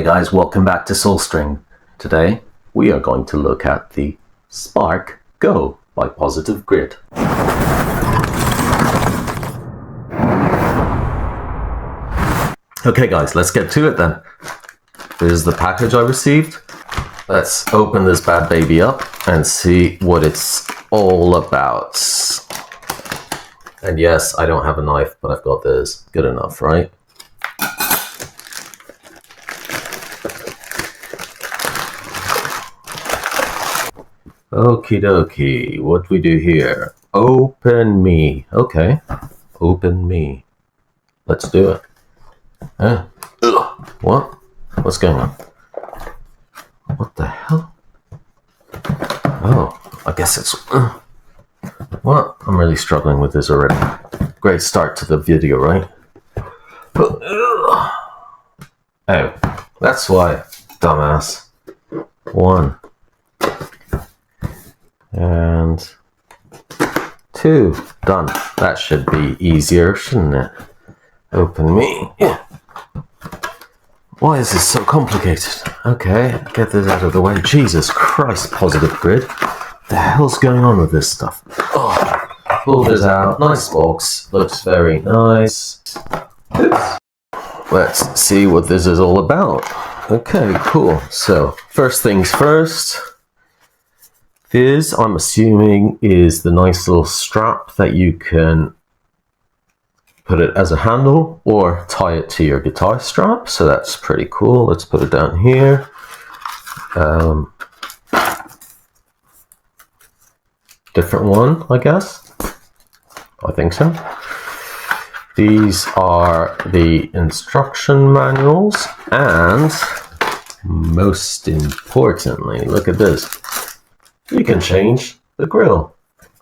guys, welcome back to Soulstring. Today we are going to look at the Spark Go by Positive Grid. Okay guys, let's get to it then. This is the package I received. Let's open this bad baby up and see what it's all about. And yes, I don't have a knife, but I've got this. Good enough, right? Okie dokie, what do we do here? Open me. Okay, open me. Let's do it. What? What's going on? What the hell? Oh, I guess it's... What? I'm really struggling with this already. Great start to the video, right? Oh, that's why, dumbass. 1 and 2. Done. That should be easier, shouldn't it? Open me. Yeah. Why is this so complicated? Okay, get this out of the way. Jesus Christ, Positive Grid. What the hell's going on with this stuff? Oh, pull this out. Nice box. Looks very nice. Oops. Let's see what this is all about. Okay, cool. So, first things first. This, I'm assuming, is the nice little strap that you can put it as a handle or tie it to your guitar strap. So that's pretty cool. Let's put it down here. Different one, I guess. I think so. These are the instruction manuals, and most importantly, look at this. You can change the grill.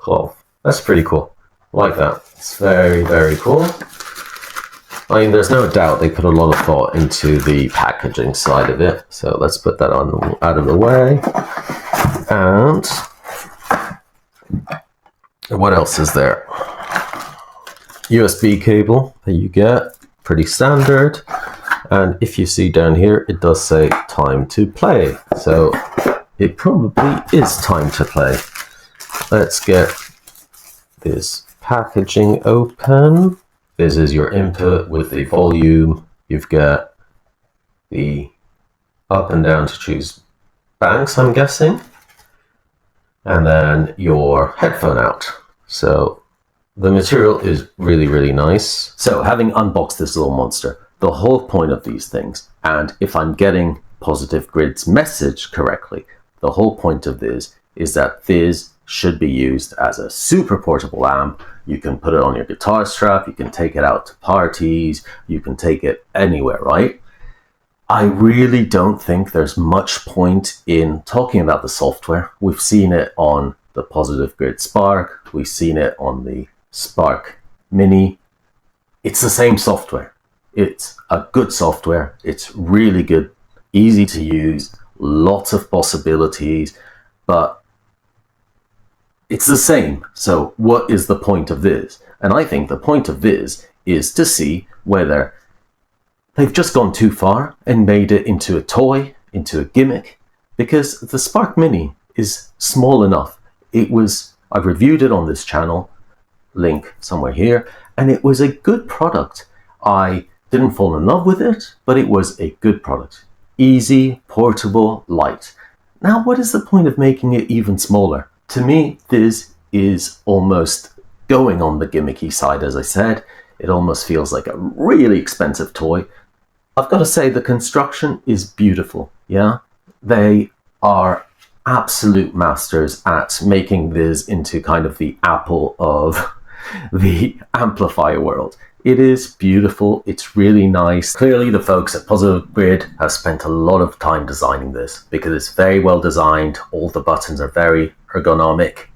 Oh, that's pretty cool. Like that. It's very, very cool. I mean, there's no doubt they put a lot of thought into the packaging side of it. So let's put that out of the way. And what else is there? USB cable that you get, pretty standard. And if you see down here, it does say time to play. So it probably is time to play. Let's get this packaging open. This is your input with the volume. You've got the up and down to choose banks, I'm guessing. And then your headphone out. So the material is really, really nice. So having unboxed this little monster, the whole point of these things, and if I'm getting Positive Grid's message correctly, the whole point of this is that this should be used as a super portable amp. You can put it on your guitar strap, you can take it out to parties, you can take it anywhere, right? I really don't think there's much point in talking about the software. We've seen it on the Positive Grid Spark, we've seen it on the Spark Mini. It's the same software. It's a good software. It's really good, easy to use, lots of possibilities, but it's the same. So what is the point of this? And I think the point of this is to see whether they've just gone too far and made it into a toy, into a gimmick, because the Spark Mini is small enough. I've reviewed it on this channel, link somewhere here, and it was a good product. I didn't fall in love with it, but it was a good product. Easy, portable, light. Now, what is the point of making it even smaller? To me, this is almost going on the gimmicky side, as I said. It almost feels like a really expensive toy. I've got to say, the construction is beautiful, yeah? They are absolute masters at making this into kind of the Apple of the amplifier world. It is beautiful. It's really nice. Clearly, the folks at Positive Grid have spent a lot of time designing this because it's very well designed. All the buttons are very ergonomic.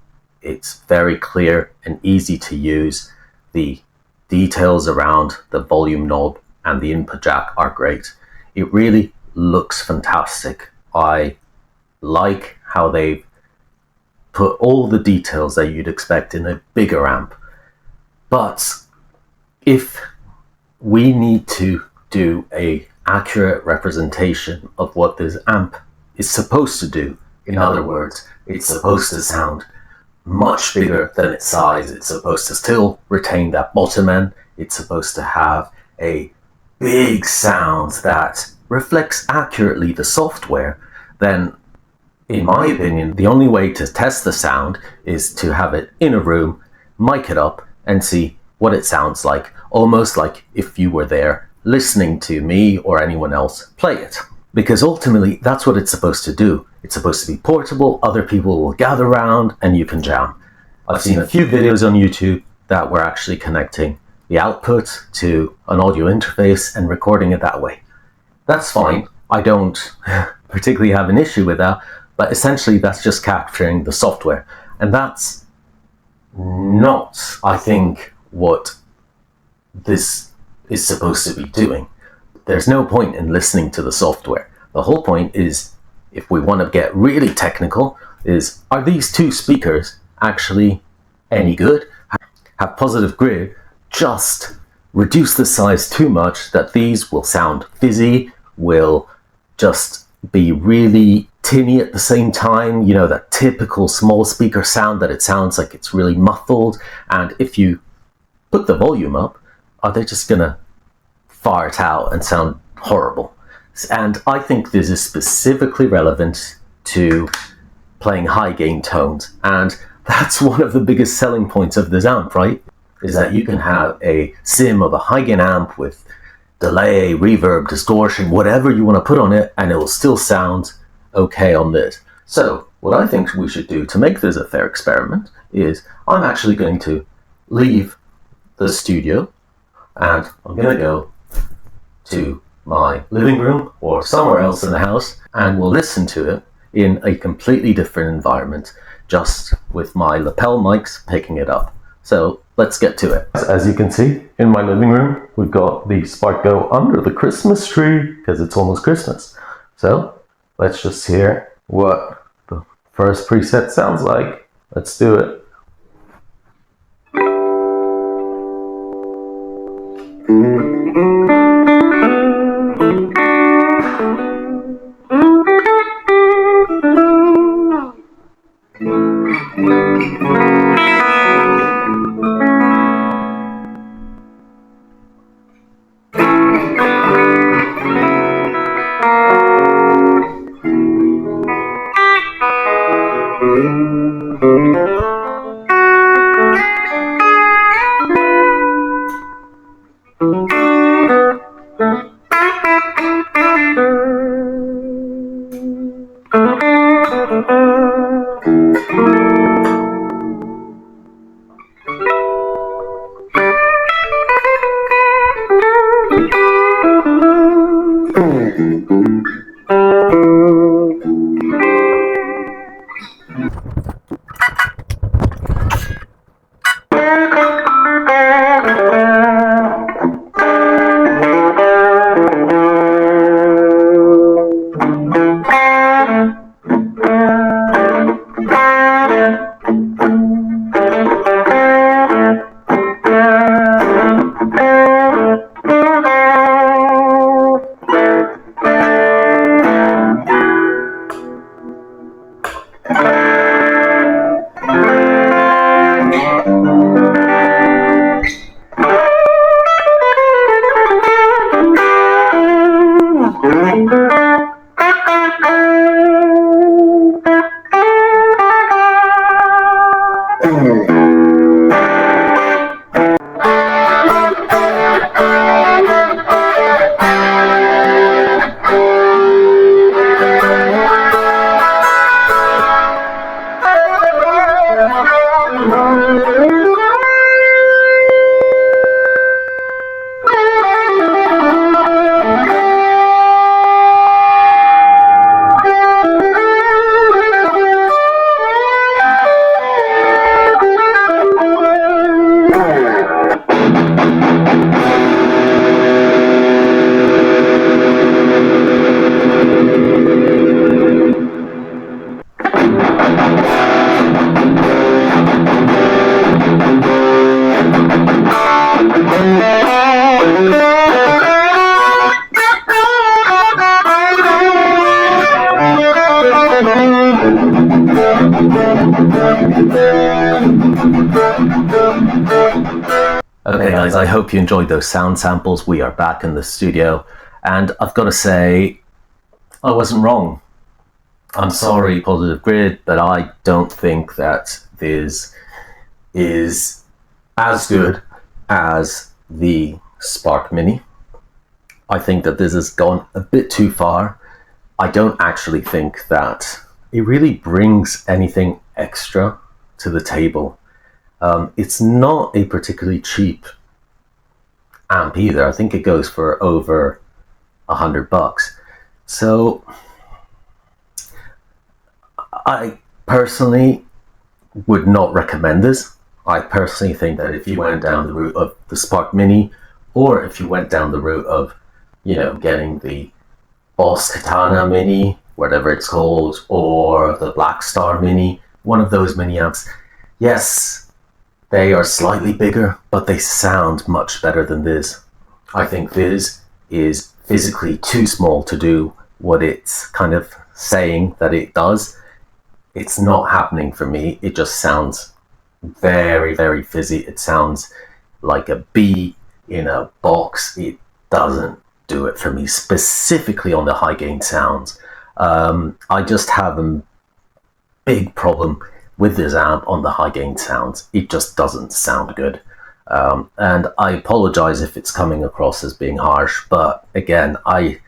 It's very clear and easy to use. The details around the volume knob and the input jack are great. It really looks fantastic. I like how they've put all the details that you'd expect in a bigger amp. But if we need to do a accurate representation of what this amp is supposed to do. In other words, it's supposed to sound much bigger than its size. It's supposed to still retain that bottom end. It's supposed to have a big sound that reflects accurately the software. Then, in my opinion, the only way to test the sound is to have it in a room, mic it up, and see what it sounds like, almost like if you were there listening to me or anyone else play it. Because ultimately, that's what it's supposed to do. It's supposed to be portable, other people will gather around, and you can jam. I've seen a few videos on YouTube that were actually connecting the output to an audio interface and recording it that way. That's fine. I don't particularly have an issue with that, but essentially that's just capturing the software. And that's not, I think, what this is supposed to be doing. There's no point in listening to the software. The whole point is, if we want to get really technical, is are these two speakers actually any good? Have positive grid just reduce the size too much that these will sound fizzy, will just be really tinny at the same time, you know, that typical small speaker sound that it sounds like it's really muffled. And if you put the volume up, are they just gonna fart out and sound horrible? And I think this is specifically relevant to playing high gain tones. And that's one of the biggest selling points of this amp, right? Is that you can have a sim of a high gain amp with delay, reverb, distortion, whatever you want to put on it, and it will still sound okay on this. So what I think we should do to make this a fair experiment is I'm actually going to leave the studio and I'm going to go to my living room or somewhere else in the house, and we'll listen to it in a completely different environment, just with my lapel mics picking it up. So let's get to it. As you can see, in my living room, we've got the Spark Go under the Christmas tree because it's almost Christmas. So let's just hear what the first preset sounds like. Let's do it. Okay guys, I hope you enjoyed those sound samples. We are back in the studio, and I've got to say, I wasn't wrong. I'm sorry, Positive Grid, but I don't think that this is as good as the Spark Mini. I think that this has gone a bit too far. I don't actually think that it really brings anything extra to the table. It's not a particularly cheap amp either. I think it goes for over $100. So I personally would not recommend this. I personally think that if you went down the route of the Spark Mini, or if you went down the route of, you know, getting the Boss Katana Mini, whatever it's called, or the Black Star Mini, one of those mini amps, yes, they are slightly bigger, but they sound much better than this. I think this is physically too small to do what it's kind of saying that it does. It's not happening for me. It just sounds very, very fizzy. It sounds like a bee in a box. It doesn't do it for me, specifically on the high gain sounds. I just have a big problem with this amp on the high gain sounds. It just doesn't sound good. And I apologize if it's coming across as being harsh, but again, I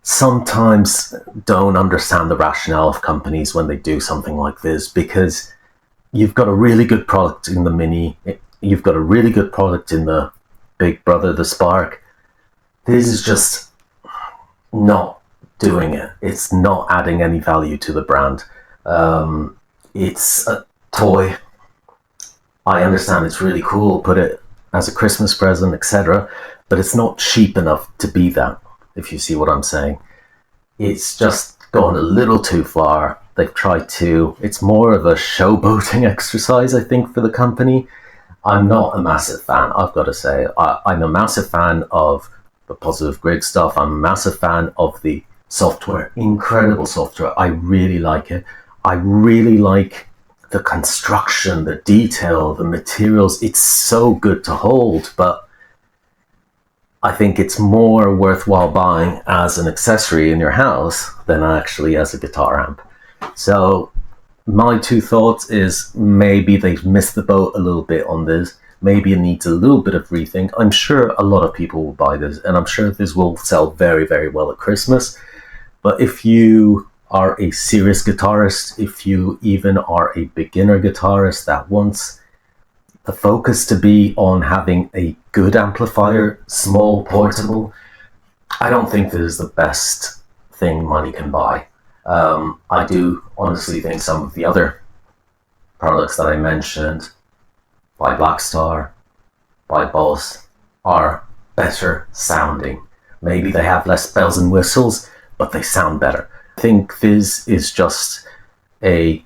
sometimes don't understand the rationale of companies when they do something like this, because you've got a really good product in the Mini, you've got a really good product in the Big Brother, the Spark. This is just not doing it. It's not adding any value to the brand. It's a toy. I understand it's really cool, put it as a Christmas present, etc., but it's not cheap enough to be that, if you see what I'm saying. It's just gone a little too far. They've tried to, it's more of a showboating exercise, I think, for the company. I'm not a massive fan, I've got to say. I'm a massive fan of the Positive Grid stuff. I'm a massive fan of the software. Incredible software. I really like it. I really like the construction, the detail, the materials. It's so good to hold, but I think it's more worthwhile buying as an accessory in your house than actually as a guitar amp. So my two thoughts is maybe they've missed the boat a little bit on this. Maybe it needs a little bit of rethink. I'm sure a lot of people will buy this, and I'm sure this will sell very, very well at Christmas. But if you are a serious guitarist, if you even are a beginner guitarist that wants the focus to be on having a good amplifier, small, portable, I don't think this is the best thing money can buy. I do honestly think some of the other products that I mentioned, by Blackstar, by Boss, are better sounding. Maybe they have less bells and whistles, but they sound better. I think this is just a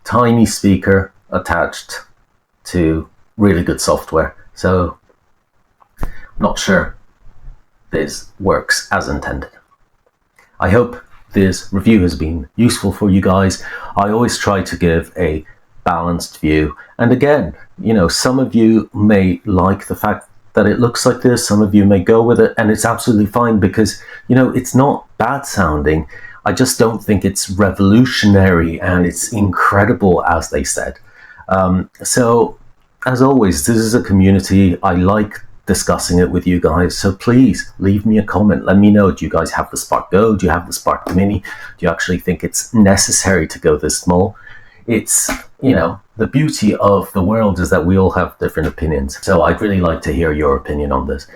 tiny speaker attached to really good software. So I'm not sure this works as intended. I hope this review has been useful for you guys. I always try to give a balanced view. And again, you know, some of you may like the fact that it looks like this, some of you may go with it, and it's absolutely fine because, you know, it's not bad sounding. I just don't think it's revolutionary and it's incredible, as they said. So, as always, this is a community. I like discussing it with you guys. So please leave me a comment. Let me know, do you guys have the Spark Go? Do you have the Spark Mini? Do you actually think it's necessary to go this small? It's, you know, the beauty of the world is that we all have different opinions. So I'd really like to hear your opinion on this.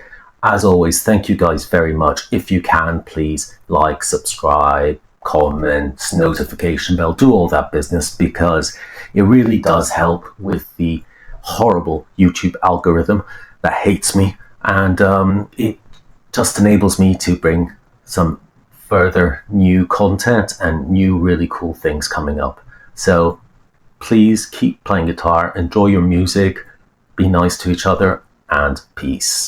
As always, thank you guys very much. If you can, please like, subscribe, comment, notification bell, do all that business, because it really does help with the horrible YouTube algorithm that hates me, and it just enables me to bring some further new content and new really cool things coming up. So please keep playing guitar, enjoy your music, be nice to each other, and peace.